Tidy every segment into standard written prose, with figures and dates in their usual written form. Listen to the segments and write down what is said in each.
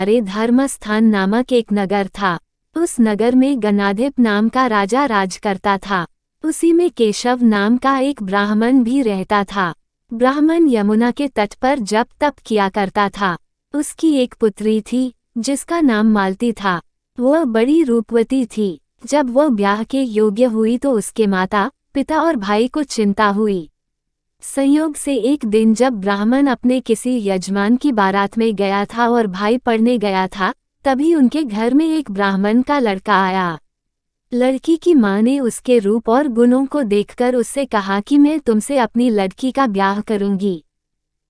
किनारे धर्मस्थान नामक एक नगर था। उस नगर में गणाधिप नाम का राजा राज करता था। उसी में केशव नाम का एक ब्राह्मण भी रहता था। ब्राह्मण यमुना के तट पर जप तप किया करता था। उसकी एक पुत्री थी जिसका नाम मालती था। वह बड़ी रूपवती थी। जब वह ब्याह के योग्य हुई तो उसके माता पिता और भाई को चिंता हुई। संयोग से एक दिन जब ब्राह्मण अपने किसी यजमान की बारात में गया था और भाई पढ़ने गया था, तभी उनके घर में एक ब्राह्मण का लड़का आया। लड़की की मां ने उसके रूप और गुणों को देखकर उससे कहा कि मैं तुमसे अपनी लड़की का ब्याह करूंगी।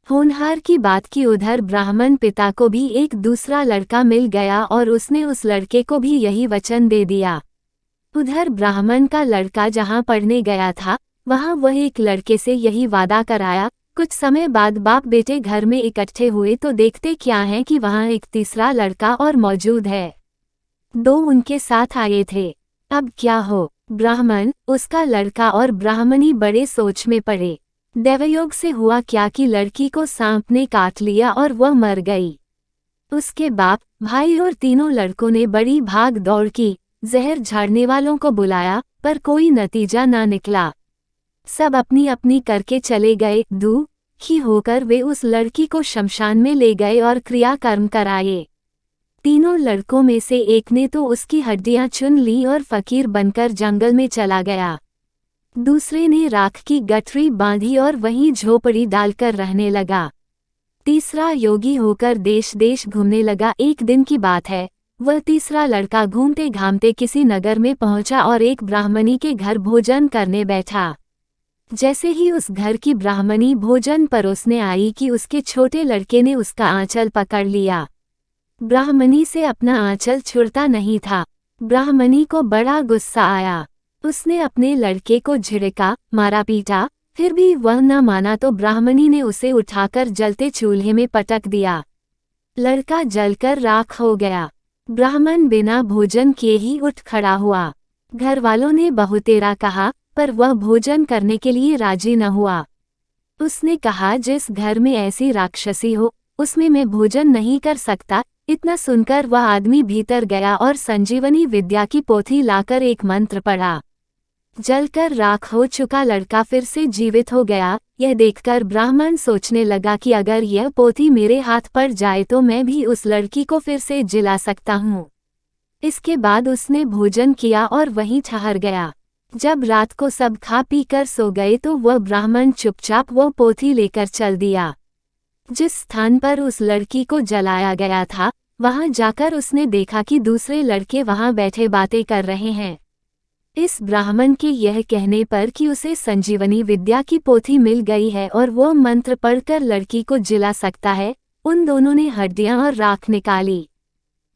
होनहार की बात की उधर ब्राह्मण पिता को भी एक दूसरा लड़का मिल गया और उसने उस लड़के को भी यही वचन दे दिया। उधर ब्राह्मण का लड़का जहां पढ़ने गया था वहां वह एक लड़के से यही वादा कराया। कुछ समय बाद बाप बेटे घर में इकट्ठे हुए तो देखते क्या है कि वहां एक तीसरा लड़का और मौजूद है। दो उनके साथ आए थे। अब क्या हो? ब्राह्मण, उसका लड़का और ब्राह्मणी बड़े सोच में पड़े। दैवयोग से हुआ क्या कि लड़की को सांप ने काट लिया और वह मर गई। उसके बाप भाई और तीनों लड़कों ने बड़ी भाग दौड़ की, जहर झाड़ने वालों को बुलाया, पर कोई नतीजा ना निकला। सब अपनी अपनी करके चले गए। दुखी होकर वे उस लड़की को शमशान में ले गए और क्रियाकर्म कराए। तीनों लड़कों में से एक ने तो उसकी हड्डियां चुन ली और फकीर बनकर जंगल में चला गया। दूसरे ने राख की गठरी बांधी और वहीं झोपड़ी डालकर रहने लगा। तीसरा योगी होकर देश देश घूमने लगा। एक दिन की बात है, वह तीसरा लड़का घूमते घामते किसी नगर में पहुंचा और एक ब्राह्मणी के घर भोजन करने बैठा। जैसे ही उस घर की ब्राह्मणी भोजन परोसने आई कि उसके छोटे लड़के ने उसका आंचल पकड़ लिया। ब्राह्मणी से अपना आंचल छुड़ता नहीं था। ब्राह्मणी को बड़ा गुस्सा आया। उसने अपने लड़के को झिड़का, मारा पीटा, फिर भी वह न माना तो ब्राह्मणी ने उसे उठाकर जलते चूल्हे में पटक दिया। लड़का जलकर राख हो गया। ब्राह्मण बिना भोजन किए ही उठ खड़ा हुआ। घर वालों ने बहुतेरा कहा, पर वह भोजन करने के लिए राजी न हुआ। उसने कहा, जिस घर में ऐसी राक्षसी हो उसमें मैं भोजन नहीं कर सकता। इतना सुनकर वह आदमी भीतर गया और संजीवनी विद्या की पोथी लाकर एक मंत्र पढ़ा। जलकर राख हो चुका लड़का फिर से जीवित हो गया। यह देखकर ब्राह्मण सोचने लगा कि अगर यह पोथी मेरे हाथ पड़ जाए तो मैं भी उस लड़की को फिर से जिला सकता हूँ। इसके बाद उसने भोजन किया और वहीं ठहर गया। जब रात को सब खा पी कर सो गए तो वह ब्राह्मण चुपचाप वो पोथी लेकर चल दिया। जिस स्थान पर उस लड़की को जलाया गया था वहां जाकर उसने देखा कि दूसरे लड़के वहां बैठे बातें कर रहे हैं। इस ब्राह्मण के यह कहने पर कि उसे संजीवनी विद्या की पोथी मिल गई है और वो मंत्र पढ़कर लड़की को जिला सकता है, उन दोनों ने हड्डियां और राख निकाली।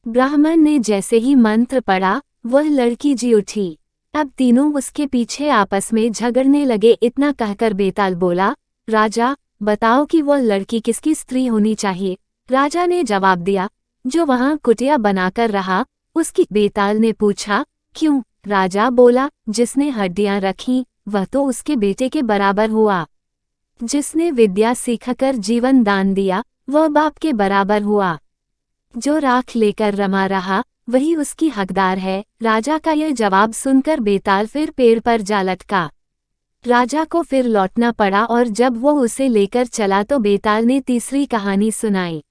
ब्राह्मण ने जैसे ही मंत्र पढ़ा वह लड़की जी उठी। अब तीनों उसके पीछे आपस में झगड़ने लगे। इतना कहकर बेताल बोला, राजा बताओ कि वह लड़की किसकी स्त्री होनी चाहिए। राजा ने जवाब दिया, जो वहां कुटिया बनाकर रहा उसकी। बेताल ने पूछा, क्यों? राजा बोला, जिसने हड्डियां रखी वह तो उसके बेटे के बराबर हुआ। जिसने विद्या सीखकर जीवन दान दिया वह बाप के बराबर हुआ। जो राख लेकर रमा रहा वही उसकी हकदार है। राजा का यह जवाब सुनकर बेताल फिर पेड़ पर जा लटका। राजा को फिर लौटना पड़ा और जब वो उसे लेकर चला तो बेताल ने तीसरी कहानी सुनाई।